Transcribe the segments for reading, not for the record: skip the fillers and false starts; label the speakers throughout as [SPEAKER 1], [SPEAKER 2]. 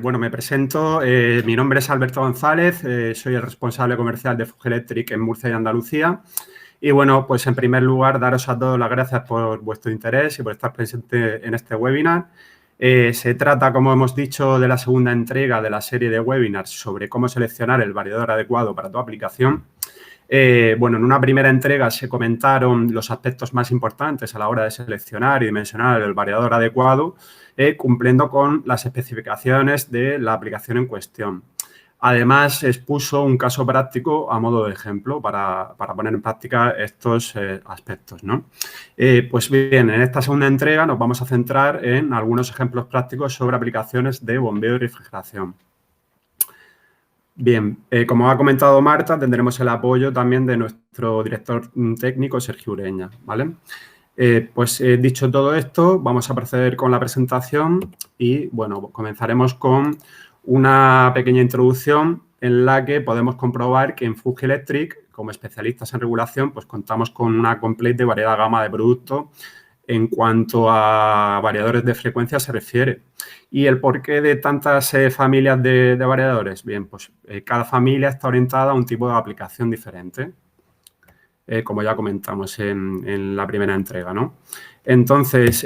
[SPEAKER 1] Bueno, me presento. Mi nombre es Alberto González, soy el responsable comercial de Fuge Electric en Murcia y Andalucía. Y bueno, pues en primer lugar, daros a todos las gracias por vuestro interés y por estar presente en este webinar. Se trata, como hemos dicho, de la segunda entrega de la serie de webinars sobre cómo seleccionar el variador adecuado para tu aplicación. Bueno, en una primera entrega se comentaron los aspectos más importantes a la hora de seleccionar y dimensionar el variador adecuado, cumpliendo con las especificaciones de la aplicación en cuestión. Además, se expuso un caso práctico a modo de ejemplo para poner en práctica estos aspectos, ¿no? Pues bien, en esta segunda entrega nos vamos a centrar en algunos ejemplos prácticos sobre aplicaciones de bombeo y refrigeración. Bien, como ha comentado Marta, tendremos el apoyo también de nuestro director técnico, Sergio Ureña, ¿vale? Dicho todo esto, vamos a proceder con la presentación y, bueno, comenzaremos con una pequeña introducción en la que podemos comprobar que en Fuge Electric, como especialistas en regulación, pues contamos con una completa y variada gama de productos en cuanto a variadores de frecuencia se refiere. ¿Y el porqué de tantas familias de variadores? Bien, pues cada familia está orientada a un tipo de aplicación diferente, como ya comentamos en la primera entrega, ¿no? Entonces,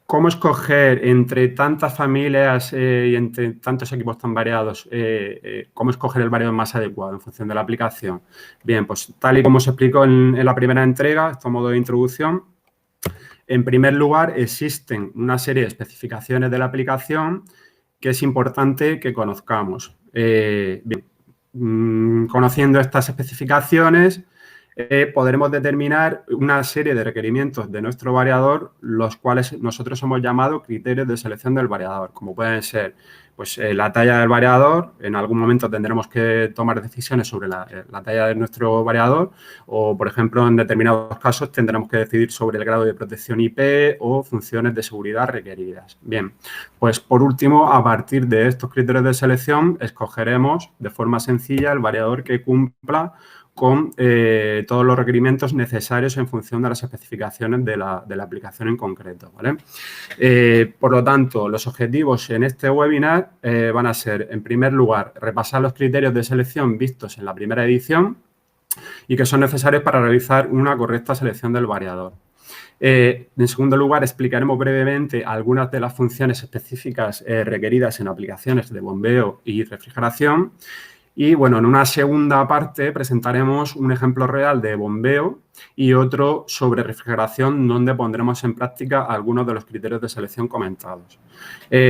[SPEAKER 1] ¿cómo escoger entre tantas familias y entre tantos equipos tan variados? ¿Cómo escoger el variador más adecuado en función de la aplicación? Bien, pues tal y como se explicó en la primera entrega, esto a modo de introducción. En primer lugar, existen una serie de especificaciones de la aplicación que es importante que conozcamos. Conociendo estas especificaciones, podremos determinar una serie de requerimientos de nuestro variador, los cuales nosotros hemos llamado criterios de selección del variador, como pueden ser pues, la talla del variador. En algún momento tendremos que tomar decisiones sobre la talla de nuestro variador o, por ejemplo, en determinados casos tendremos que decidir sobre el grado de protección IP o funciones de seguridad requeridas. Bien, pues por último, a partir de estos criterios de selección, escogeremos de forma sencilla el variador que cumpla con todos los requerimientos necesarios en función de las especificaciones de la aplicación en concreto, ¿vale? Por lo tanto, los objetivos en este webinar van a ser, en primer lugar, repasar los criterios de selección vistos en la primera edición y que son necesarios para realizar una correcta selección del variador. En segundo lugar, explicaremos brevemente algunas de las funciones específicas requeridas en aplicaciones de bombeo y refrigeración. Y, bueno, en una segunda parte presentaremos un ejemplo real de bombeo y otro sobre refrigeración, donde pondremos en práctica algunos de los criterios de selección comentados.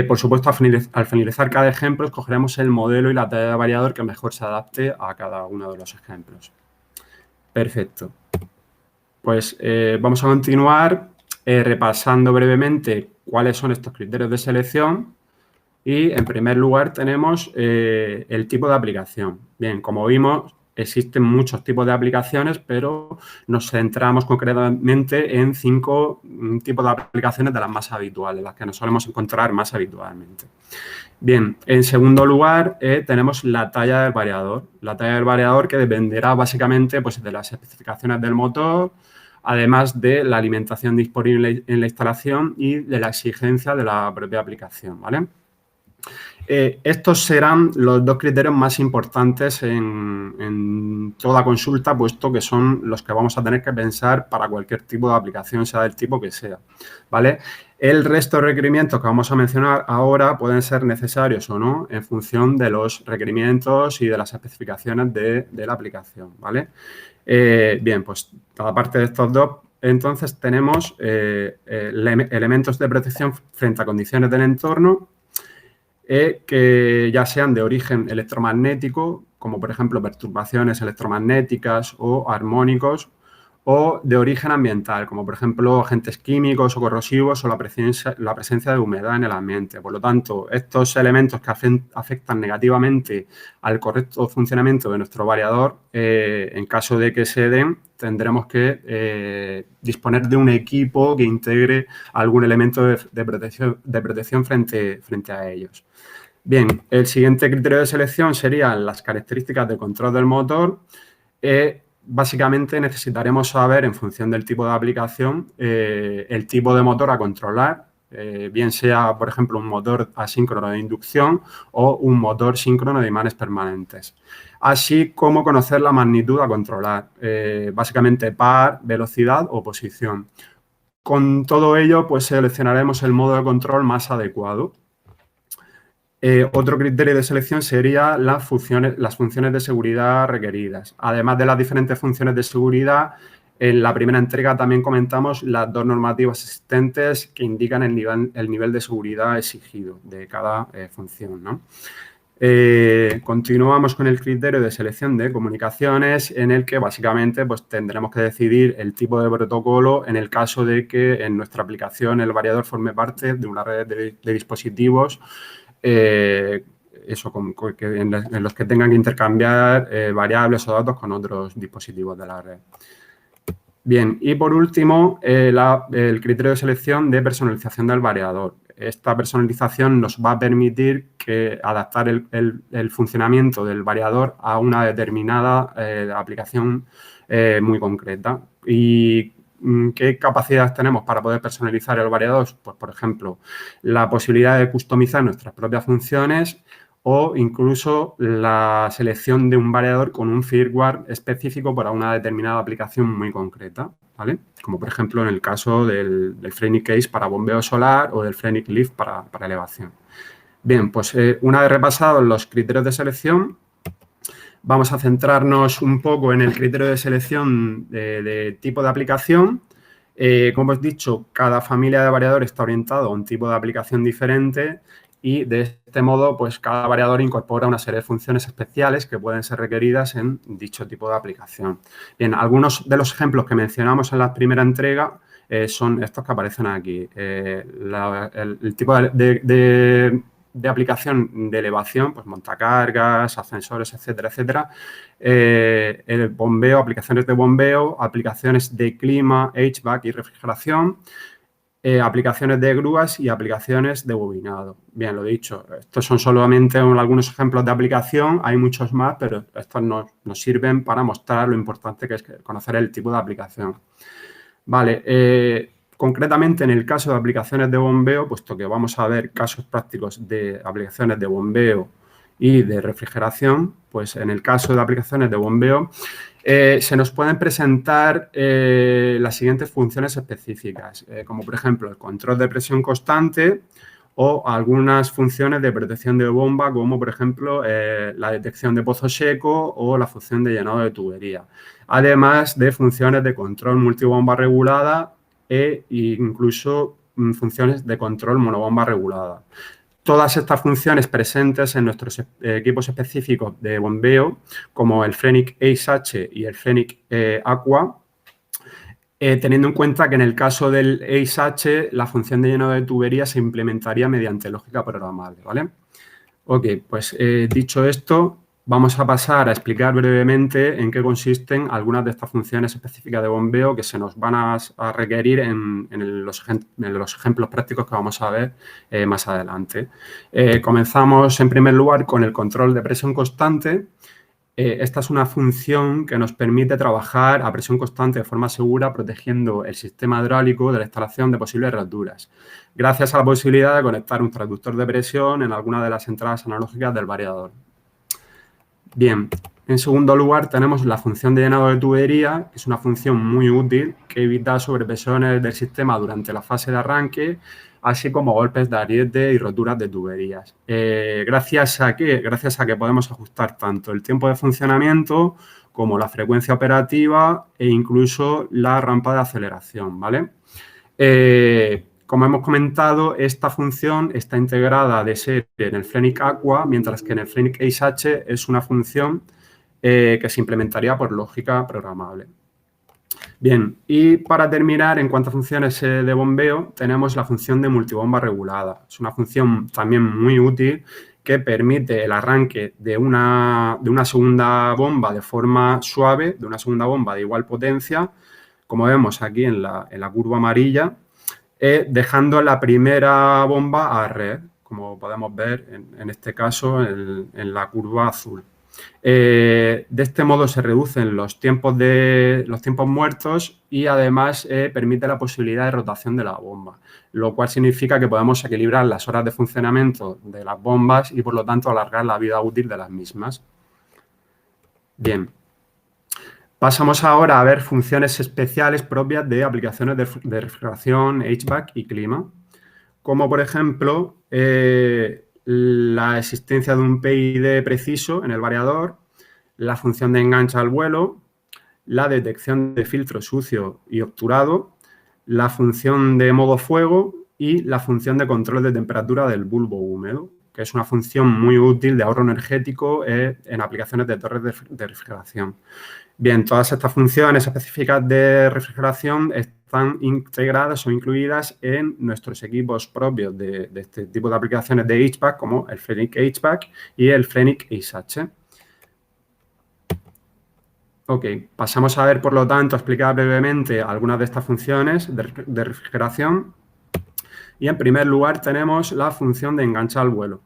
[SPEAKER 1] Por supuesto, al finalizar cada ejemplo, escogeremos el modelo y la talla de variador que mejor se adapte a cada uno de los ejemplos. Perfecto. Pues vamos a continuar repasando brevemente cuáles son estos criterios de selección. Y, en primer lugar, tenemos el tipo de aplicación. Bien, como vimos, existen muchos tipos de aplicaciones, pero nos centramos concretamente en 5 tipos de aplicaciones de las más habituales, las que nos solemos encontrar más habitualmente. Bien, en segundo lugar, tenemos la talla del variador. La talla del variador que dependerá básicamente pues, de las especificaciones del motor, además de la alimentación disponible en la instalación y de la exigencia de la propia aplicación, ¿vale? Estos serán los 2 criterios más importantes en toda consulta, puesto que son los que vamos a tener que pensar para cualquier tipo de aplicación, sea del tipo que sea, ¿vale? El resto de requerimientos que vamos a mencionar ahora pueden ser necesarios o no en función de los requerimientos y de las especificaciones de la aplicación, ¿vale? Bien, pues aparte de estos 2, entonces tenemos elementos de protección frente a condiciones del entorno, que ya sean de origen electromagnético, como por ejemplo perturbaciones electromagnéticas o armónicos, o de origen ambiental, como por ejemplo agentes químicos o corrosivos o la presencia de humedad en el ambiente. Por lo tanto, estos elementos que afectan negativamente al correcto funcionamiento de nuestro variador, en caso de que se den, tendremos que disponer de un equipo que integre algún elemento de protección frente a ellos. Bien, el siguiente criterio de selección serían las características de control del motor. Básicamente necesitaremos saber, en función del tipo de aplicación, el tipo de motor a controlar, bien sea, por ejemplo, un motor asíncrono de inducción o un motor síncrono de imanes permanentes. Así como conocer la magnitud a controlar, básicamente par, velocidad o posición. Con todo ello, pues seleccionaremos el modo de control más adecuado. Otro criterio de selección sería las funciones de seguridad requeridas. Además de las diferentes funciones de seguridad, en la primera entrega también comentamos las dos normativas existentes que indican el nivel de seguridad exigido de cada función, ¿no? Continuamos con el criterio de selección de comunicaciones, en el que básicamente pues, tendremos que decidir el tipo de protocolo en el caso de que en nuestra aplicación el variador forme parte de una red de dispositivos en los que tengan que intercambiar variables o datos con otros dispositivos de la red. Bien, y por último, el criterio de selección de personalización del variador. Esta personalización nos va a permitir adaptar el funcionamiento del variador a una determinada aplicación muy concreta. ¿Y qué capacidades tenemos para poder personalizar el variador? Pues, por ejemplo, la posibilidad de customizar nuestras propias funciones o incluso la selección de un variador con un firmware específico para una determinada aplicación muy concreta, ¿vale? Como por ejemplo en el caso del Frenic Case para bombeo solar o del Frenic Lift para elevación. Bien, pues una vez repasados los criterios de selección, vamos a centrarnos un poco en el criterio de selección de tipo de aplicación. Como os he dicho, cada familia de variador está orientado a un tipo de aplicación diferente y de este modo, pues cada variador incorpora una serie de funciones especiales que pueden ser requeridas en dicho tipo de aplicación. Bien, algunos de los ejemplos que mencionamos en la primera entrega son estos que aparecen aquí. El tipo de aplicación de elevación, pues montacargas, ascensores, etcétera, etcétera. El bombeo, aplicaciones de bombeo, aplicaciones de clima, HVAC y refrigeración. Aplicaciones de grúas y aplicaciones de bobinado. Bien, lo dicho, estos son solamente algunos ejemplos de aplicación, hay muchos más, pero estos nos sirven para mostrar lo importante que es conocer el tipo de aplicación. Vale, concretamente en el caso de aplicaciones de bombeo, puesto que vamos a ver casos prácticos de aplicaciones de bombeo y de refrigeración, pues en el caso de aplicaciones de bombeo, se nos pueden presentar las siguientes funciones específicas, como por ejemplo el control de presión constante o algunas funciones de protección de bomba, como por ejemplo la detección de pozo seco o la función de llenado de tubería. Además de funciones de control multibomba regulada e incluso funciones de control monobomba regulada. Todas estas funciones presentes en nuestros equipos específicos de bombeo, como el Frenic Ace-H y el Frenic Aqua, teniendo en cuenta que en el caso del Ace-H la función de llenado de tubería se implementaría mediante lógica programable, ¿vale? Ok, pues dicho esto, vamos a pasar a explicar brevemente en qué consisten algunas de estas funciones específicas de bombeo que se nos van a requerir en los ejemplos prácticos que vamos a ver más adelante. Comenzamos en primer lugar con el control de presión constante. Esta es una función que nos permite trabajar a presión constante de forma segura, protegiendo el sistema hidráulico de la instalación de posibles roturas, gracias a la posibilidad de conectar un transductor de presión en alguna de las entradas analógicas del variador. Bien, en segundo lugar tenemos la función de llenado de tubería, que es una función muy útil que evita sobrepresiones del sistema durante la fase de arranque, así como golpes de ariete y roturas de tuberías. ¿Gracias a qué? Gracias a que podemos ajustar tanto el tiempo de funcionamiento como la frecuencia operativa e incluso la rampa de aceleración, ¿vale? Como hemos comentado, esta función está integrada de serie en el Frenic Aqua, mientras que en el Frenic Ace-H es una función que se implementaría por lógica programable. Bien, y para terminar, en cuanto a funciones de bombeo, tenemos la función de multibomba regulada. Es una función también muy útil que permite el arranque de una segunda bomba de forma suave, de una segunda bomba de igual potencia, como vemos aquí en la curva amarilla, dejando la primera bomba a red, como podemos ver en este caso en la curva azul. De este modo se reducen los tiempos muertos y además permite la posibilidad de rotación de la bomba, lo cual significa que podemos equilibrar las horas de funcionamiento de las bombas y por lo tanto alargar la vida útil de las mismas. Bien. Pasamos ahora a ver funciones especiales propias de aplicaciones de refrigeración, HVAC y clima, como por ejemplo la existencia de un PID preciso en el variador, la función de enganche al vuelo, la detección de filtro sucio y obturado, la función de modo fuego y la función de control de temperatura del bulbo húmedo, que es una función muy útil de ahorro energético en aplicaciones de torres de refrigeración. Bien, todas estas funciones específicas de refrigeración están integradas o incluidas en nuestros equipos propios de este tipo de aplicaciones de HVAC, como el Frenic HVAC y el Frenic ISH. Ok, pasamos a ver, por lo tanto, a explicar brevemente algunas de estas funciones de refrigeración. Y en primer lugar tenemos la función de enganchar al vuelo.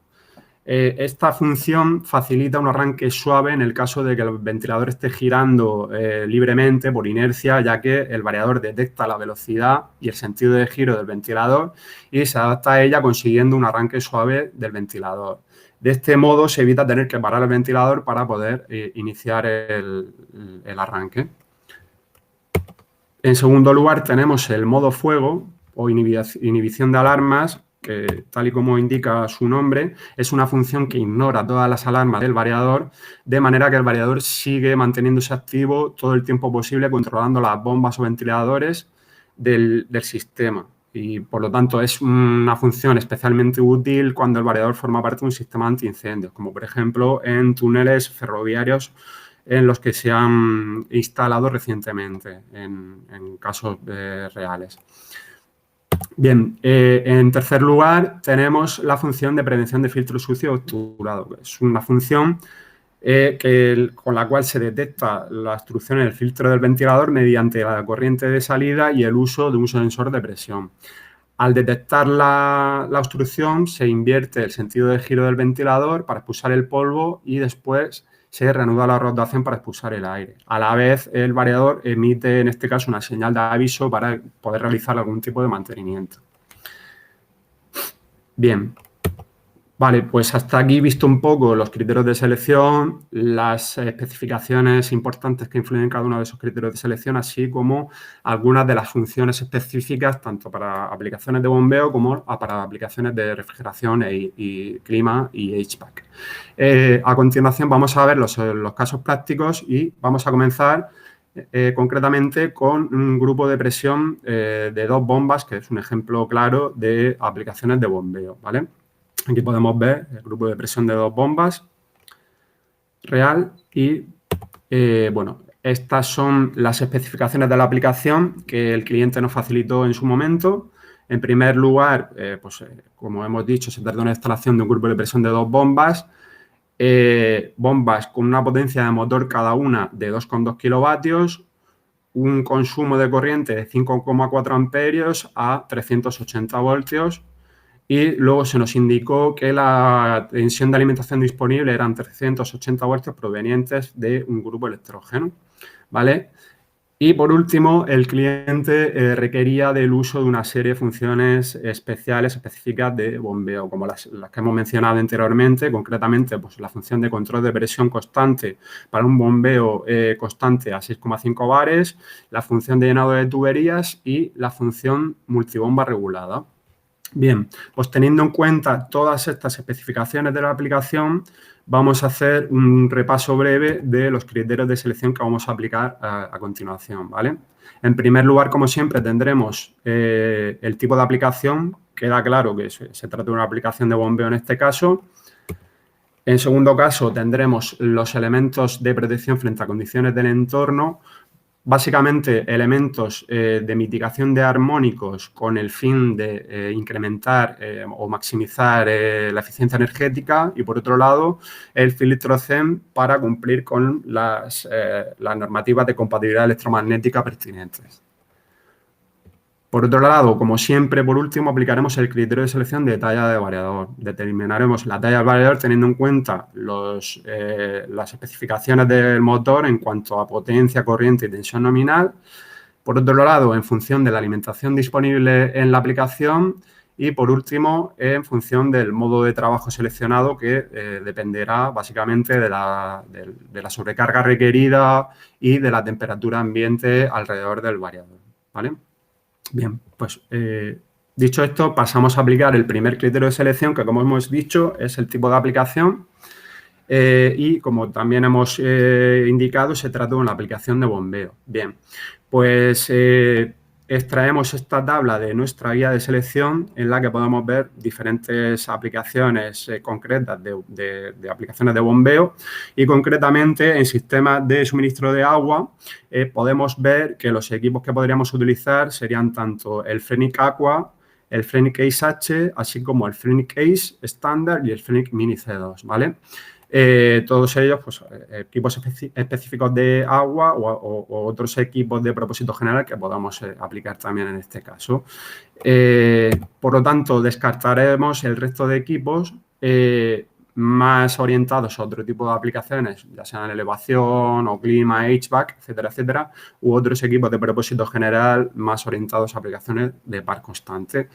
[SPEAKER 1] Esta función facilita un arranque suave en el caso de que el ventilador esté girando libremente por inercia, ya que el variador detecta la velocidad y el sentido de giro del ventilador y se adapta a ella consiguiendo un arranque suave del ventilador. De este modo se evita tener que parar el ventilador para poder iniciar el arranque. En segundo lugar tenemos el modo fuego o inhibición de alarmas, que tal y como indica su nombre, es una función que ignora todas las alarmas del variador, de manera que el variador sigue manteniéndose activo todo el tiempo posible, controlando las bombas o ventiladores del sistema. Y, por lo tanto, es una función especialmente útil cuando el variador forma parte de un sistema antiincendios, como, por ejemplo, en túneles ferroviarios en los que se han instalado recientemente, en casos reales. Bien, en tercer lugar tenemos la función de prevención de filtro sucio obturado. Es una función con la cual se detecta la obstrucción en el filtro del ventilador mediante la corriente de salida y el uso de un sensor de presión. Al detectar la obstrucción, se invierte el sentido de giro del ventilador para expulsar el polvo y después se reanuda la rotación para expulsar el aire. A la vez, el variador emite, en este caso, una señal de aviso para poder realizar algún tipo de mantenimiento. Bien. Vale, pues hasta aquí visto un poco los criterios de selección, las especificaciones importantes que influyen en cada uno de esos criterios de selección, así como algunas de las funciones específicas, tanto para aplicaciones de bombeo como para aplicaciones de refrigeración y clima y HVAC. A continuación vamos a ver los casos prácticos y vamos a comenzar concretamente con un grupo de presión de 2 bombas, que es un ejemplo claro de aplicaciones de bombeo, ¿vale? Aquí podemos ver el grupo de presión de 2 bombas real y, bueno, estas son las especificaciones de la aplicación que el cliente nos facilitó en su momento. En primer lugar, como hemos dicho, se trata de una instalación de un grupo de presión de 2 bombas, bombas con una potencia de motor cada una de 2,2 kilovatios, un consumo de corriente de 5,4 amperios a 380 voltios, y luego se nos indicó que la tensión de alimentación disponible eran 380 voltios provenientes de un grupo electrógeno, ¿vale? Y, por último, el cliente requería del uso de una serie de funciones especiales, específicas de bombeo, como las que hemos mencionado anteriormente, concretamente pues, la función de control de presión constante para un bombeo constante a 6,5 bares, la función de llenado de tuberías y la función multibomba regulada. Bien, pues teniendo en cuenta todas estas especificaciones de la aplicación, vamos a hacer un repaso breve de los criterios de selección que vamos a aplicar a continuación, ¿vale? En primer lugar, como siempre, tendremos el tipo de aplicación. Queda claro que se trata de una aplicación de bombeo en este caso. En segundo caso, tendremos los elementos de protección frente a condiciones del entorno, básicamente elementos de mitigación de armónicos con el fin de incrementar o maximizar la eficiencia energética, y, por otro lado, el filtro CEM para cumplir con las normativas de compatibilidad electromagnética pertinentes. Por otro lado, como siempre, por último, aplicaremos el criterio de selección de talla de variador. Determinaremos la talla del variador teniendo en cuenta las especificaciones del motor en cuanto a potencia, corriente y tensión nominal. Por otro lado, en función de la alimentación disponible en la aplicación. Y, por último, en función del modo de trabajo seleccionado, que dependerá básicamente de la sobrecarga requerida y de la temperatura ambiente alrededor del variador, ¿vale? Bien, pues dicho esto, pasamos a aplicar el primer criterio de selección, que como hemos dicho es el tipo de aplicación y como también hemos indicado, se trata de una aplicación de bombeo. Bien, pues extraemos esta tabla de nuestra guía de selección en la que podemos ver diferentes aplicaciones concretas de aplicaciones de bombeo y concretamente en sistemas de suministro de agua podemos ver que los equipos que podríamos utilizar serían tanto el Frenic Aqua, el Frenic Ace H, así como el Frenic Ace estándar y el Frenic Mini C2, ¿vale? Todos ellos, pues, equipos específicos de agua o otros equipos de propósito general que podamos aplicar también en este caso. Por lo tanto, descartaremos el resto de equipos más orientados a otro tipo de aplicaciones, ya sean elevación o clima, HVAC, etcétera, etcétera, u otros equipos de propósito general más orientados a aplicaciones de par constante.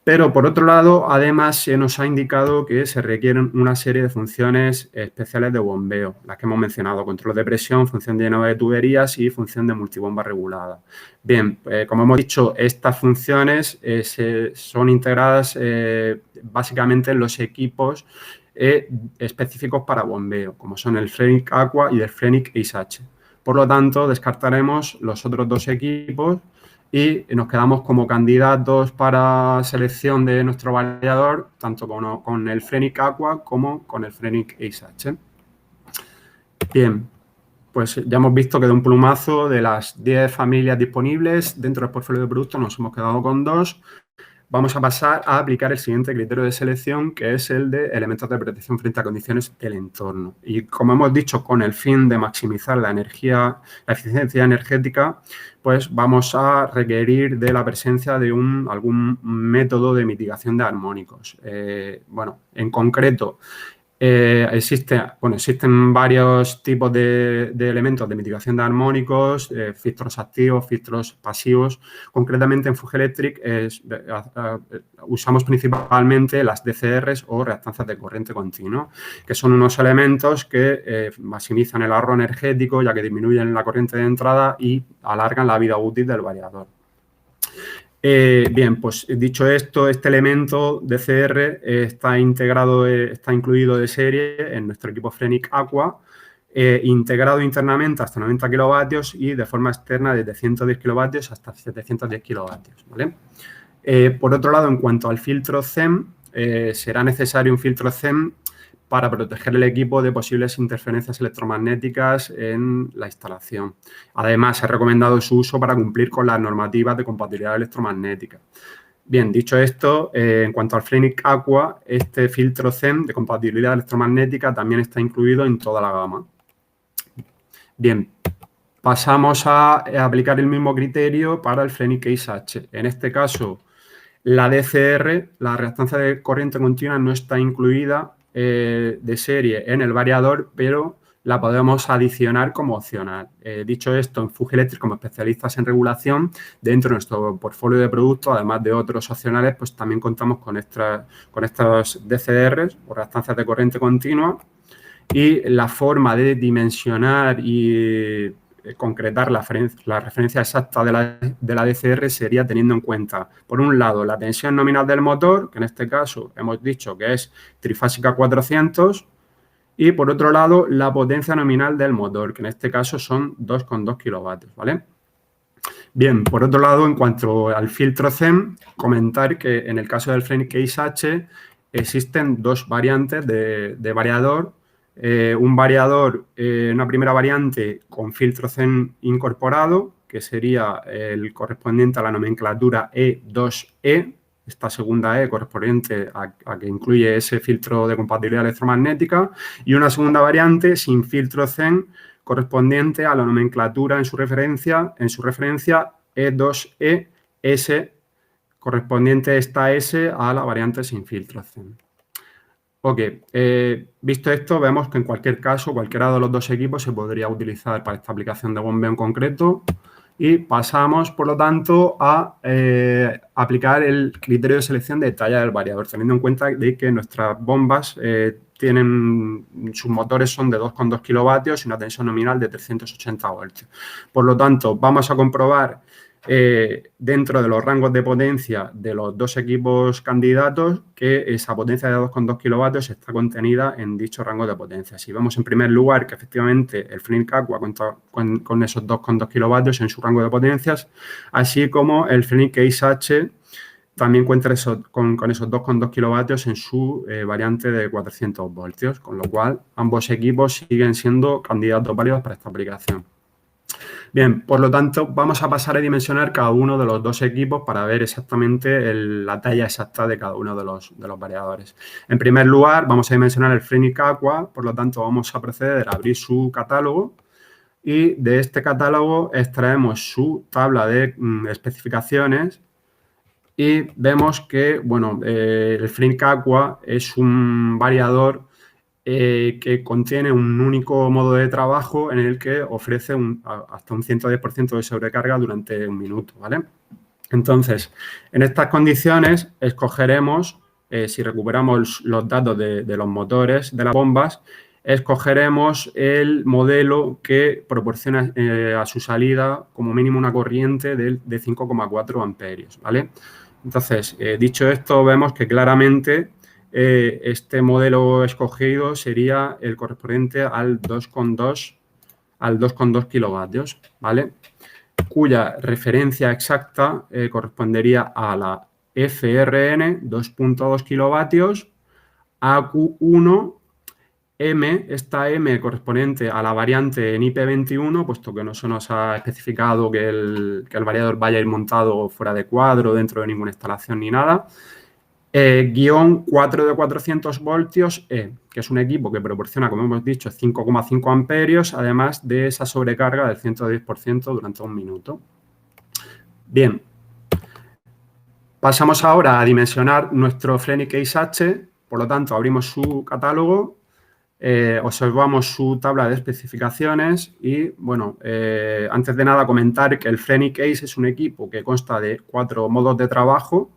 [SPEAKER 1] Pero, por otro lado, además se nos ha indicado que se requieren una serie de funciones especiales de bombeo, las que hemos mencionado, control de presión, función de llenado de tuberías y función de multibomba regulada. Bien, como hemos dicho, estas funciones son integradas básicamente en los equipos específicos para bombeo, como son el Frenic Aqua y el Frenic Ace H. Por lo tanto, descartaremos los otros dos equipos y nos quedamos como candidatos para selección de nuestro variador, tanto con el Frenic Aqua como con el Frenic Ace H. Bien, pues ya hemos visto que de un plumazo de las 10 familias disponibles dentro del portfolio de productos nos hemos quedado con 2. Vamos a pasar a aplicar el siguiente criterio de selección, que es el de elementos de protección frente a condiciones del entorno. Y como hemos dicho, con el fin de maximizar la eficiencia energética, pues vamos a requerir de la presencia de algún método de mitigación de armónicos. Bueno, en concreto, existen varios tipos de elementos de mitigación de armónicos, filtros activos, filtros pasivos. Concretamente en Fuge Electric usamos principalmente las DCRs o reactancias de corriente continua, que son unos elementos que maximizan el ahorro energético ya que disminuyen la corriente de entrada y alargan la vida útil del variador. Bien, pues dicho esto, este elemento DCR está incluido de serie en nuestro equipo Frenic Aqua, integrado internamente hasta 90 kilovatios y de forma externa desde 110 kilovatios hasta 710 kilovatios, ¿vale? Por otro lado, en cuanto al filtro CEM, será necesario un filtro CEM para proteger el equipo de posibles interferencias electromagnéticas en la instalación. Además, es recomendado su uso para cumplir con las normativas de compatibilidad electromagnética. Bien, dicho esto, en cuanto al Frenic Aqua, este filtro CEM de compatibilidad electromagnética también está incluido en toda la gama. Bien, pasamos a aplicar el mismo criterio para el Frenic Ace H. En este caso, la DCR, la reactancia de corriente continua, no está incluida de serie en el variador, pero la podemos adicionar como opcional. Dicho esto, en Fuge Electric, como especialistas en regulación, dentro de nuestro portfolio de productos, además de otros opcionales, pues también contamos con estos DCRs o reactancias de corriente continua y la forma de dimensionar y concretar la referencia exacta de la DCR sería teniendo en cuenta, por un lado, la tensión nominal del motor, que en este caso hemos dicho que es trifásica 400, y por otro lado, la potencia nominal del motor, que en este caso son 2,2 kilovatios, ¿vale? Bien, por otro lado, en cuanto al filtro CEM, comentar que en el caso del Frenic Ace H existen dos variantes de variador. Un variador, una primera variante con filtro CEM incorporado, que sería el correspondiente a la nomenclatura E2E, esta segunda E correspondiente a que incluye ese filtro de compatibilidad electromagnética, y una segunda variante sin filtro CEM correspondiente a la nomenclatura en su referencia E2E S correspondiente esta S a la variante sin filtración. Ok, visto esto, vemos que en cualquier caso, cualquiera de los dos equipos se podría utilizar para esta aplicación de bombeo en concreto y pasamos, por lo tanto, a aplicar el criterio de selección de talla del variador, teniendo en cuenta de que nuestras bombas sus motores son de 2,2 kilovatios y una tensión nominal de 380 voltios. Por lo tanto, vamos a comprobar dentro de los rangos de potencia de los dos equipos candidatos que esa potencia de 2,2 kilovatios está contenida en dicho rango de potencia. Si vemos en primer lugar que efectivamente el Fenix Aqua cuenta con esos 2,2 kilovatios en su rango de potencias, así como el Fenix Case H también cuenta con esos 2,2 kilovatios en su variante de 400 voltios, con lo cual ambos equipos siguen siendo candidatos válidos para esta aplicación. Bien, por lo tanto, vamos a pasar a dimensionar cada uno de los dos equipos para ver exactamente la talla exacta de cada uno de los variadores. En primer lugar, vamos a dimensionar el Fenix Aqua, por lo tanto, vamos a proceder a abrir su catálogo y de este catálogo extraemos su tabla de especificaciones y vemos que, bueno, el Fenix Aqua es un variador que contiene un único modo de trabajo en el que ofrece hasta un 110% de sobrecarga durante un minuto, ¿vale? Entonces, en estas condiciones escogeremos, si recuperamos los datos de los motores de las bombas, escogeremos el modelo que proporciona a su salida como mínimo una corriente de 5,4 amperios, ¿vale? Entonces, dicho esto, vemos que claramente este modelo escogido sería el correspondiente al 2,2 kilovatios, ¿vale? Cuya referencia exacta correspondería a la FRN 2,2 kilovatios, AQ1, M, esta M correspondiente a la variante en IP21, puesto que no se nos ha especificado que el variador vaya a ir montado fuera de cuadro, dentro de ninguna instalación ni nada, guión 4 de 400 voltios E, que es un equipo que proporciona, como hemos dicho, 5,5 amperios, además de esa sobrecarga del 110% durante un minuto. Bien, pasamos ahora a dimensionar nuestro Fenix Case H, por lo tanto, abrimos su catálogo, observamos su tabla de especificaciones y, bueno, antes de nada comentar que el Fenix Case es un equipo que consta de 4 modos de trabajo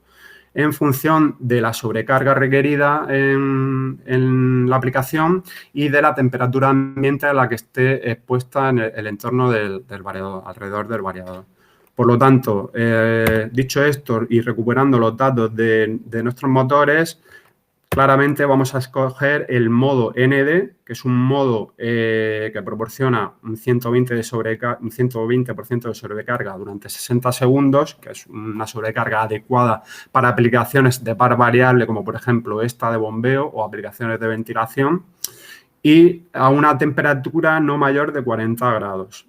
[SPEAKER 1] en función de la sobrecarga requerida en la aplicación y de la temperatura ambiente a la que esté expuesta en el entorno del variador, alrededor del variador. Por lo tanto, dicho esto y recuperando los datos de nuestros motores, claramente vamos a escoger el modo ND, que es un modo que proporciona un 120% de sobrecarga durante 60 segundos, que es una sobrecarga adecuada para aplicaciones de par variable, como por ejemplo esta de bombeo o aplicaciones de ventilación, y a una temperatura no mayor de 40 grados.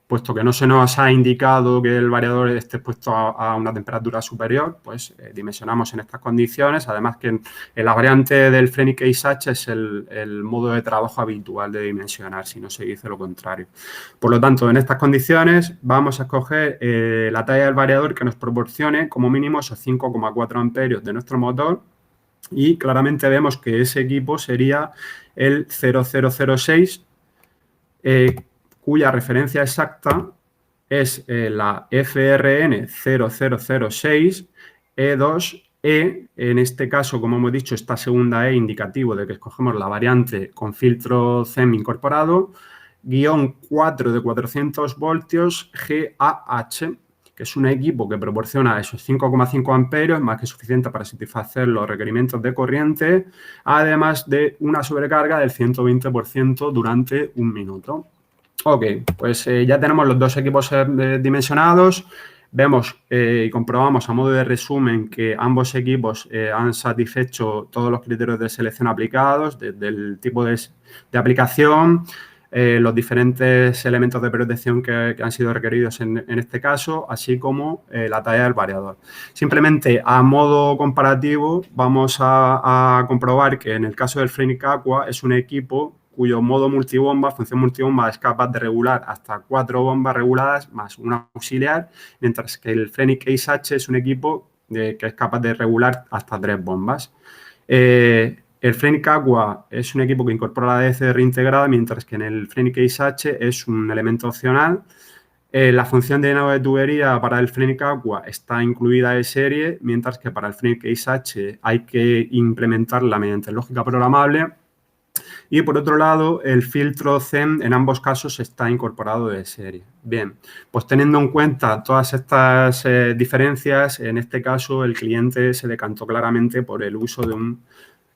[SPEAKER 1] Puesto que no se nos ha indicado que el variador esté expuesto a una temperatura superior, pues dimensionamos en estas condiciones. Además que en la variante del Fenix Case H es el modo de trabajo habitual de dimensionar, si no se dice lo contrario. Por lo tanto, en estas condiciones vamos a escoger la talla del variador que nos proporcione como mínimo esos 5,4 amperios de nuestro motor y claramente vemos que ese equipo sería el 0006, cuya referencia exacta es la FRN 0006 E2E. En este caso, como hemos dicho, esta segunda E indicativo de que escogemos la variante con filtro CEM incorporado, guión 4 de 400 voltios GAH, que es un equipo que proporciona esos 5,5 amperios, más que suficiente para satisfacer los requerimientos de corriente, además de una sobrecarga del 120% durante un minuto. Ok, pues ya tenemos los dos equipos dimensionados. Vemos y comprobamos a modo de resumen que ambos equipos han satisfecho todos los criterios de selección aplicados, desde el tipo de aplicación, los diferentes elementos de protección que han sido requeridos en este caso, así como la talla del variador. Simplemente a modo comparativo vamos a comprobar que en el caso del Fenix Aqua es un equipo cuyo modo multibomba, función multibomba, es capaz de regular hasta 4 bombas reguladas más una auxiliar, mientras que el Phoenix Ace H es un equipo que es capaz de regular hasta 3 bombas. El Phoenix Aqua es un equipo que incorpora la DCR integrada, mientras que en el Phoenix Ace H es un elemento opcional. La función de llenado de tubería para el Phoenix Aqua está incluida de serie, mientras que para el Phoenix Ace H hay que implementarla mediante lógica programable. Y por otro lado, el filtro CEM en ambos casos está incorporado de serie. Bien, pues teniendo en cuenta todas estas diferencias, en este caso el cliente se decantó claramente por el uso de un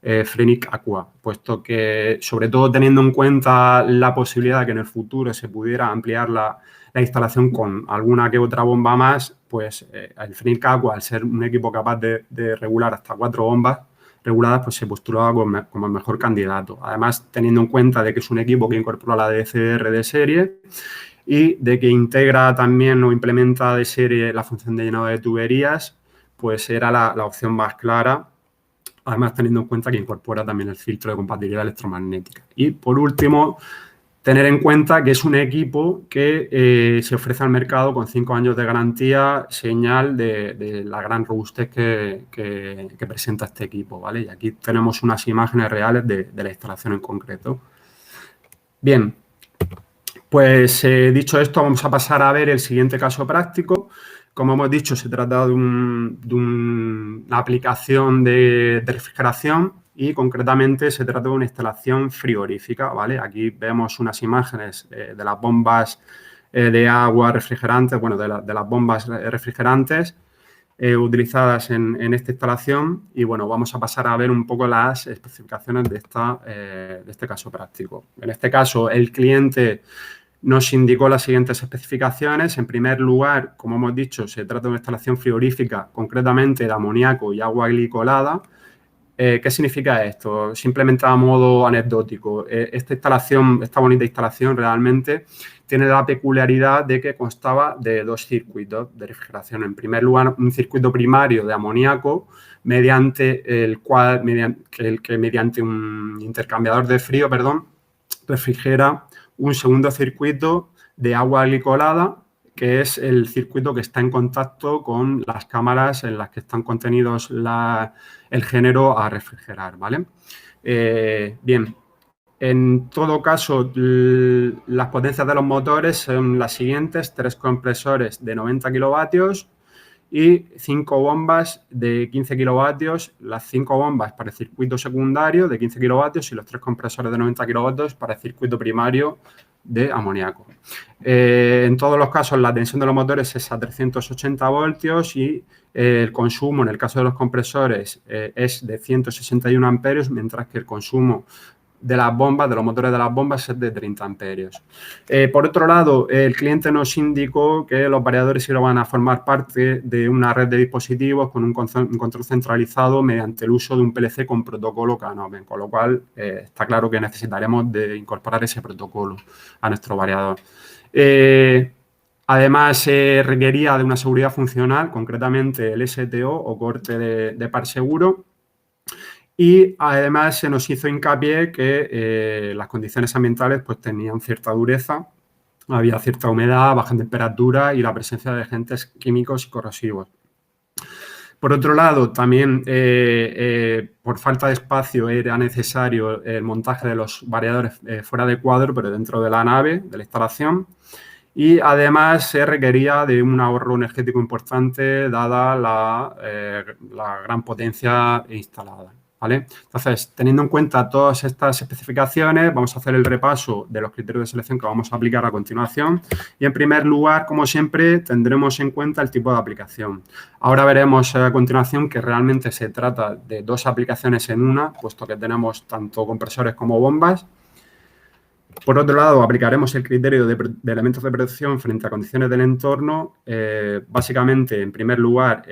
[SPEAKER 1] Phoenix Aqua, puesto que, sobre todo teniendo en cuenta la posibilidad de que en el futuro se pudiera ampliar la instalación con alguna que otra bomba más, pues el Phoenix Aqua, al ser un equipo capaz de regular hasta 4 bombas reguladas, pues se postulaba como el mejor candidato. Además, teniendo en cuenta de que es un equipo que incorpora la DCR de serie y de que integra también o implementa de serie la función de llenado de tuberías, pues era la opción más clara. Además, teniendo en cuenta que incorpora también el filtro de compatibilidad electromagnética. Y, por último, tener en cuenta que es un equipo que se ofrece al mercado con 5 años de garantía, señal de la gran robustez que presenta este equipo, ¿vale? Y aquí tenemos unas imágenes reales de la instalación en concreto. Bien, pues dicho esto, vamos a pasar a ver el siguiente caso práctico. Como hemos dicho, se trata de una aplicación de refrigeración y concretamente se trata de una instalación frigorífica, ¿vale? Aquí vemos unas imágenes de las bombas de agua refrigerantes, bueno, de las bombas refrigerantes utilizadas en esta instalación y, bueno, vamos a pasar a ver un poco las especificaciones de este caso práctico. En este caso, el cliente nos indicó las siguientes especificaciones. En primer lugar, como hemos dicho, se trata de una instalación frigorífica, concretamente de amoníaco y agua glicolada. ¿Qué significa esto? Simplemente a modo anecdótico. Esta bonita instalación realmente tiene la peculiaridad de que constaba de 2 circuitos de refrigeración. En primer lugar, un circuito primario de amoníaco mediante un intercambiador de frío, refrigera un segundo circuito de agua glicolada, que es el circuito que está en contacto con las cámaras en las que están contenidos el género a refrigerar, ¿vale? Bien, en todo caso, las potencias de los motores son las siguientes: 3 compresores de 90 kilovatios y 5 bombas de 15 kilovatios, las 5 bombas para el circuito secundario de 15 kilovatios y los 3 compresores de 90 kilovatios para el circuito primario de amoníaco. En todos los casos, la tensión de los motores es a 380 voltios y el consumo, en el caso de los compresores, es de 161 amperios, mientras que el consumo de las bombas, de los motores de las bombas, es de 30 amperios. Por otro lado, el cliente nos indicó que los variadores iban a formar parte de una red de dispositivos con un control centralizado mediante el uso de un PLC con protocolo Canopen, con lo cual está claro que necesitaremos de incorporar ese protocolo a nuestro variador. Además, se requería de una seguridad funcional, concretamente el STO o corte de par seguro. Y además se nos hizo hincapié que las condiciones ambientales pues tenían cierta dureza, había cierta humedad, baja temperatura y la presencia de agentes químicos y corrosivos. Por otro lado, también por falta de espacio era necesario el montaje de los variadores fuera de cuadro, pero dentro de la nave, de la instalación. Y además se requería de un ahorro energético importante dada la gran potencia instalada, ¿vale? Entonces, teniendo en cuenta todas estas especificaciones, vamos a hacer el repaso de los criterios de selección que vamos a aplicar a continuación. Y en primer lugar, como siempre, tendremos en cuenta el tipo de aplicación. Ahora veremos a continuación que realmente se trata de 2 aplicaciones en una, puesto que tenemos tanto compresores como bombas. Por otro lado, aplicaremos el criterio de elementos de protección frente a condiciones del entorno. Básicamente, en primer lugar,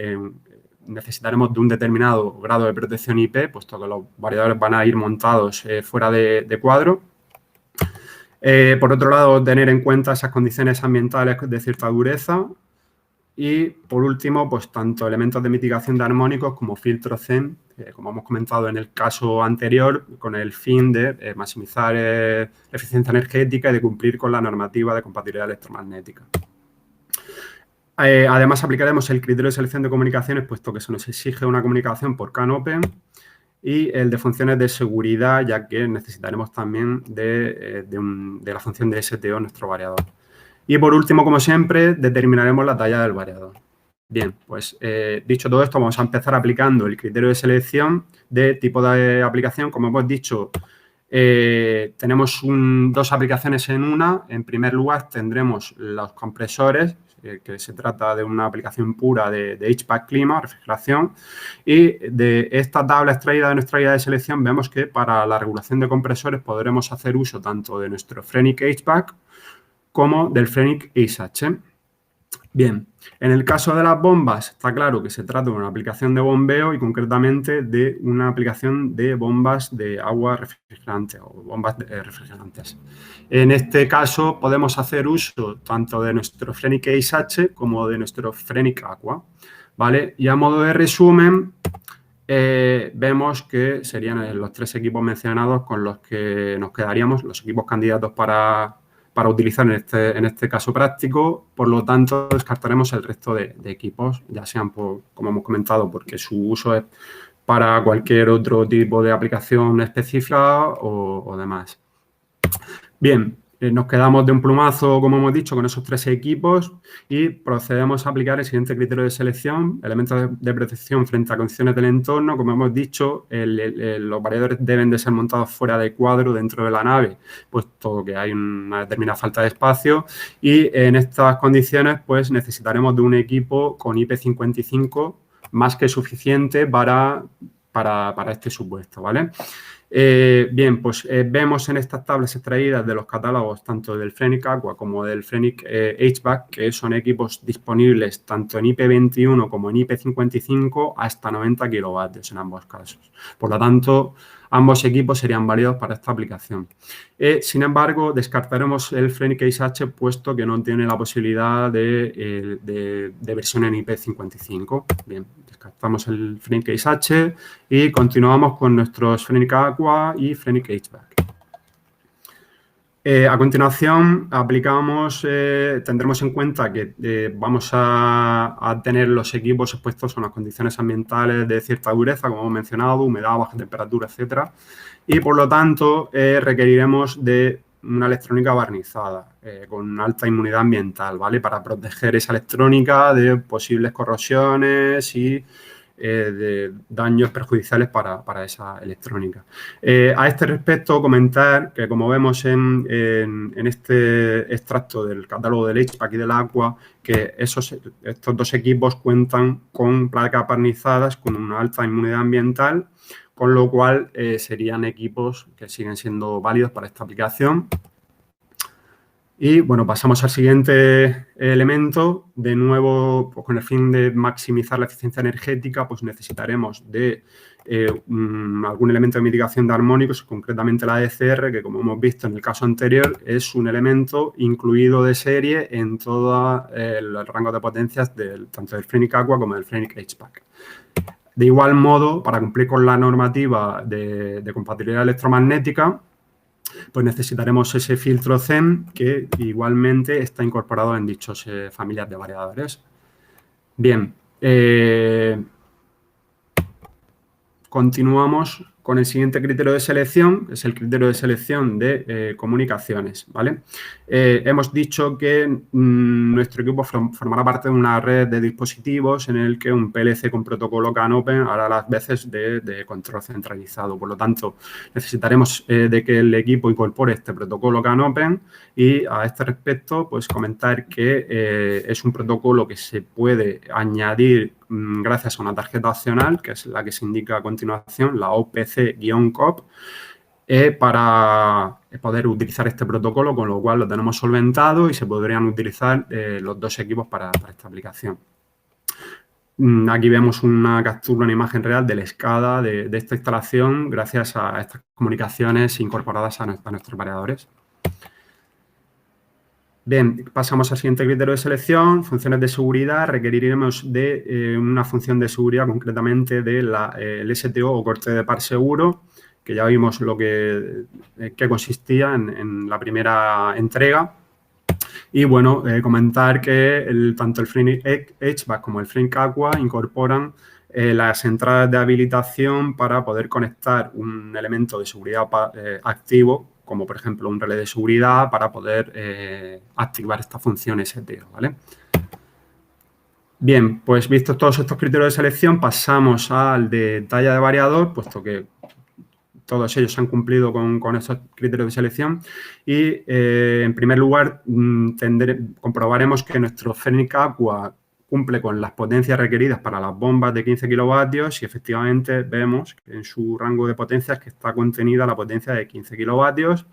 [SPEAKER 1] necesitaremos de un determinado grado de protección IP, puesto que los variadores van a ir montados fuera de cuadro. Por otro lado, tener en cuenta esas condiciones ambientales de cierta dureza. Y, por último, pues tanto elementos de mitigación de armónicos como filtros Zen, como hemos comentado en el caso anterior, con el fin de maximizar eficiencia energética y de cumplir con la normativa de compatibilidad electromagnética. Además, aplicaremos el criterio de selección de comunicaciones, puesto que se nos exige una comunicación por CAN Open, y el de funciones de seguridad, ya que necesitaremos también de la función de STO en nuestro variador. Y por último, como siempre, determinaremos la talla del variador. Bien, pues dicho todo esto, vamos a empezar aplicando el criterio de selección de tipo de aplicación. Como hemos dicho, tenemos dos aplicaciones en una. En primer lugar, tendremos los compresores, que se trata de una aplicación pura de HVAC clima, refrigeración. Y de esta tabla extraída de nuestra guía de selección, vemos que para la regulación de compresores podremos hacer uso tanto de nuestro Frenic HVAC como del Frenic ISH. Bien, en el caso de las bombas, está claro que se trata de una aplicación de bombeo y concretamente de una aplicación de bombas de agua refrigerante o bombas refrigerantes. En este caso podemos hacer uso tanto de nuestro Frenic ISH como de nuestro Frenic Aqua, ¿vale? Y a modo de resumen, vemos que serían los tres equipos mencionados con los que nos quedaríamos, los equipos candidatos para utilizar en este caso práctico. Por lo tanto, descartaremos el resto de equipos, ya sean, como hemos comentado, porque su uso es para cualquier otro tipo de aplicación específica o demás. Bien, nos quedamos de un plumazo, como hemos dicho, con esos tres equipos y procedemos a aplicar el siguiente criterio de selección, elementos de protección frente a condiciones del entorno. Como hemos dicho, los variadores deben de ser montados fuera de cuadro dentro de la nave, puesto que hay una determinada falta de espacio, y en estas condiciones pues necesitaremos de un equipo con IP55 más que suficiente para este supuesto, ¿vale? Bien, pues vemos en estas tablas extraídas de los catálogos tanto del Frenic Aqua como del Frenic HVAC, que son equipos disponibles tanto en IP21 como en IP55 hasta 90 kilovatios en ambos casos. Por lo tanto, ambos equipos serían válidos para esta aplicación. Sin embargo, descartaremos el Frenic ISH puesto que no tiene la posibilidad de versión en IP55. Bien, descartamos el Frenic ISH y continuamos con nuestros Frenic Aqua y Frenic HVAC. A continuación, tendremos en cuenta que vamos a tener los equipos expuestos a unas condiciones ambientales de cierta dureza, como hemos mencionado, humedad, baja temperatura, etcétera, y por lo tanto requeriremos de una electrónica barnizada con alta inmunidad ambiental, ¿vale? Para proteger esa electrónica de posibles corrosiones y de daños perjudiciales para esa electrónica. A este respecto, comentar que, como vemos en este extracto del catálogo del HVAC y del Aqua, que estos dos equipos cuentan con placas barnizadas con una alta inmunidad ambiental, con lo cual serían equipos que siguen siendo válidos para esta aplicación. Y, bueno, pasamos al siguiente elemento. De nuevo, pues, con el fin de maximizar la eficiencia energética, pues necesitaremos de algún elemento de mitigación de armónicos, concretamente la ECR, que, como hemos visto en el caso anterior, es un elemento incluido de serie en todo el rango de potencias tanto del Frenic Aqua como del Frenic HVAC. De igual modo, para cumplir con la normativa de compatibilidad electromagnética, pues necesitaremos ese filtro Zen que igualmente está incorporado en dichas familias de variadores. Bien, continuamos con el siguiente criterio de selección, que es el criterio de selección de comunicaciones, ¿vale? Hemos dicho que nuestro equipo formará parte de una red de dispositivos en el que un PLC con protocolo CAN Open hará las veces de control centralizado. Por lo tanto, necesitaremos de que el equipo incorpore este protocolo CAN Open y, a este respecto, pues comentar que es un protocolo que se puede añadir gracias a una tarjeta opcional, que es la que se indica a continuación, la OPC-COP, para poder utilizar este protocolo, con lo cual lo tenemos solventado y se podrían utilizar los dos equipos para esta aplicación. Aquí vemos una captura, una imagen real de la escala de esta instalación gracias a estas comunicaciones incorporadas a nuestros variadores. Bien, pasamos al siguiente criterio de selección, funciones de seguridad. Requeriremos de una función de seguridad, concretamente del STO o corte de par seguro, que ya vimos lo que consistía en la primera entrega. Y bueno, comentar que tanto el Frame HVAC como el Frame Aqua incorporan las entradas de habilitación para poder conectar un elemento de seguridad activo, como por ejemplo un relé de seguridad, para poder activar esta función STO, ¿vale? Bien, pues vistos todos estos criterios de selección, pasamos al de talla de variador, puesto que todos ellos han cumplido con esos criterios de selección y, en primer lugar, comprobaremos que nuestro Fenix Aqua cumple con las potencias requeridas para las bombas de 15 kilovatios y efectivamente vemos que en su rango de potencias que está contenida la potencia de 15 kilovatios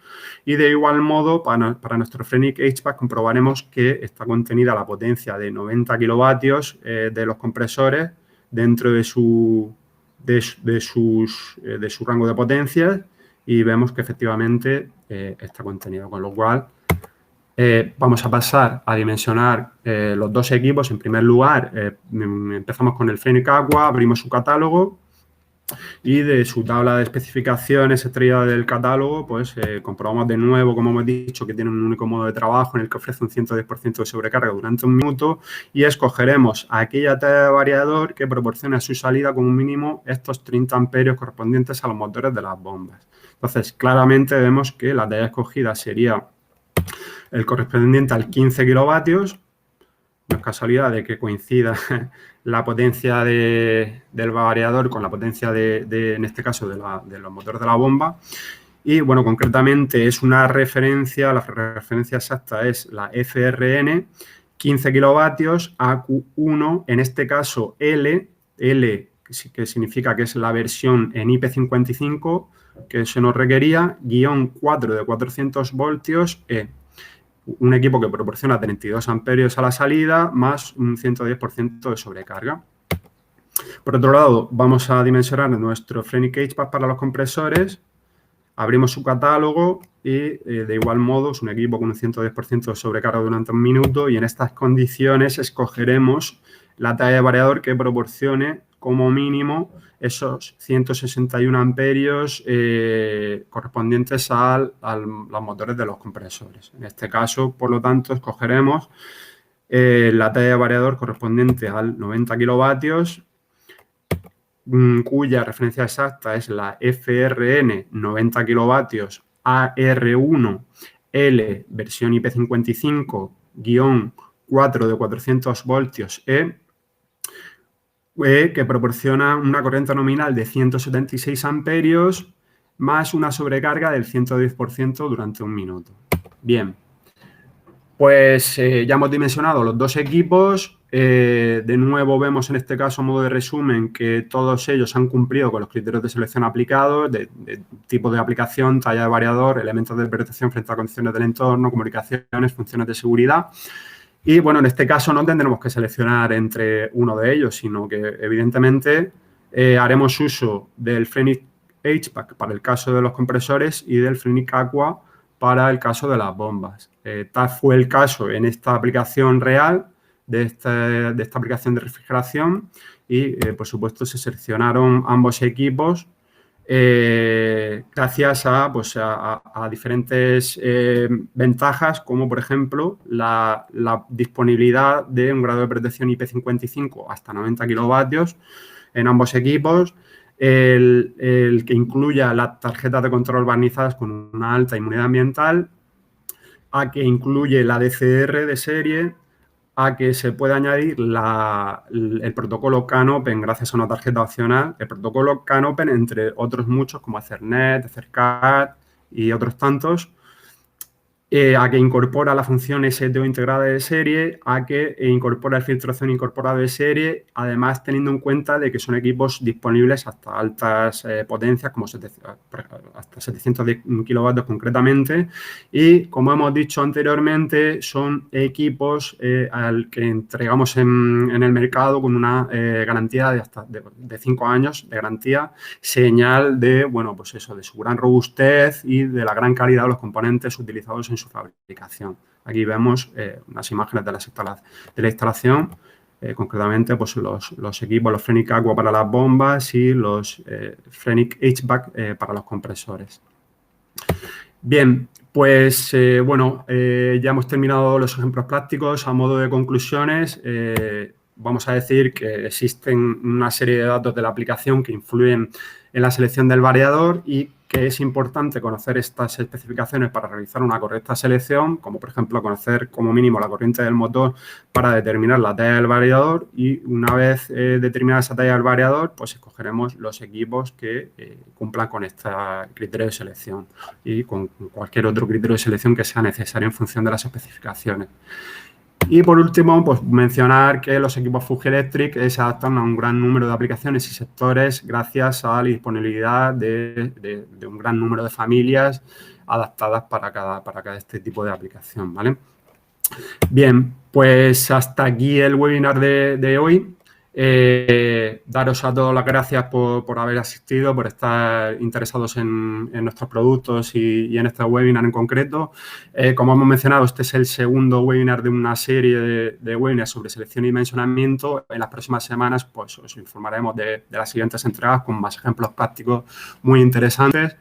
[SPEAKER 1] y de igual modo para nuestro Fenix HVAC comprobaremos que está contenida la potencia de 90 kilovatios de los compresores dentro de su rango de potencias y vemos que efectivamente está contenido, con lo cual vamos a pasar a dimensionar los dos equipos. En primer lugar, empezamos con el Fenix Aqua, abrimos su catálogo y de su tabla de especificaciones extraída del catálogo, pues comprobamos de nuevo, como hemos dicho, que tiene un único modo de trabajo en el que ofrece un 110% de sobrecarga durante un minuto y escogeremos aquella talla de variador que proporcione a su salida como mínimo estos 30 amperios correspondientes a los motores de las bombas. Entonces, claramente vemos que la talla escogida sería el correspondiente al 15 kilovatios. No es casualidad de que coincida la potencia del variador con la potencia en este caso, de los motores de la bomba. Y, bueno, concretamente es una referencia, la referencia exacta es la FRN, 15 kilovatios, AQ1, en este caso L, que significa que es la versión en IP55 que se nos requería, guión 4 de 400 voltios, un equipo que proporciona 32 amperios a la salida más un 110% de sobrecarga. Por otro lado, vamos a dimensionar nuestro Fenix HVAC para los compresores, abrimos su catálogo y de igual modo es un equipo con un 110% de sobrecarga durante un minuto y en estas condiciones escogeremos la talla de variador que proporcione como mínimo esos 161 amperios correspondientes a los motores de los compresores. En este caso, por lo tanto, escogeremos la talla de variador correspondiente al 90 kilovatios, cuya referencia exacta es la FRN 90 kilovatios AR1 L versión IP55 4 de 400 voltios que proporciona una corriente nominal de 176 amperios más una sobrecarga del 110% durante un minuto. Bien, pues ya hemos dimensionado los dos equipos. De nuevo vemos en este caso, a modo de resumen, que todos ellos han cumplido con los criterios de selección aplicados, de tipo de aplicación, talla de variador, elementos de protección frente a condiciones del entorno, comunicaciones, funciones de seguridad. Y, bueno, en este caso no tendremos que seleccionar entre uno de ellos, sino que, evidentemente, haremos uso del Fenix HVAC para el caso de los compresores y del Fenix Aqua para el caso de las bombas. Tal fue el caso en esta aplicación real, de esta aplicación de refrigeración y, por supuesto, se seleccionaron ambos equipos gracias a diferentes ventajas, como por ejemplo la disponibilidad de un grado de protección IP55 hasta 90 kilovatios en ambos equipos, el que incluya las tarjetas de control barnizadas con una alta inmunidad ambiental, a que incluye la DCR de serie, a que se puede añadir el protocolo CANopen gracias a una tarjeta opcional, el protocolo CANopen entre otros muchos como Ethernet, Ethercat y otros tantos, a que incorpora la función STO integrada de serie, a que incorpora el filtración incorporado de serie, además teniendo en cuenta de que son equipos disponibles hasta altas potencias, como hasta 710 kilovatios concretamente, y como hemos dicho anteriormente, son equipos al que entregamos en el mercado con una garantía de 5 años de garantía, señal de, bueno, pues eso, de su gran robustez y de la gran calidad de los componentes utilizados en su fabricación. Aquí vemos unas imágenes de la instalación, concretamente pues los equipos, los Frenic Aqua para las bombas y los Frenic HVAC para los compresores. Bien, pues bueno, ya hemos terminado los ejemplos prácticos. A modo de conclusiones, vamos a decir que existen una serie de datos de la aplicación que influyen en la selección del variador y que es importante conocer estas especificaciones para realizar una correcta selección, como por ejemplo conocer como mínimo la corriente del motor para determinar la talla del variador, y una vez determinada esa talla del variador, pues escogeremos los equipos que cumplan con este criterio de selección y con cualquier otro criterio de selección que sea necesario en función de las especificaciones. Y por último, pues mencionar que los equipos Fuji Electric se adaptan a un gran número de aplicaciones y sectores gracias a la disponibilidad de un gran número de familias adaptadas para cada este tipo de aplicación, ¿vale? Bien, pues hasta aquí el webinar de hoy. Daros a todos las gracias por haber asistido, por estar interesados en nuestros productos y en este webinar en concreto. Como hemos mencionado, este es el segundo webinar de una serie de webinars sobre selección y dimensionamiento. En las próximas semanas pues, os informaremos de las siguientes entregas con más ejemplos prácticos muy interesantes.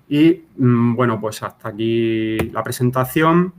[SPEAKER 1] Y bueno, pues hasta aquí la presentación.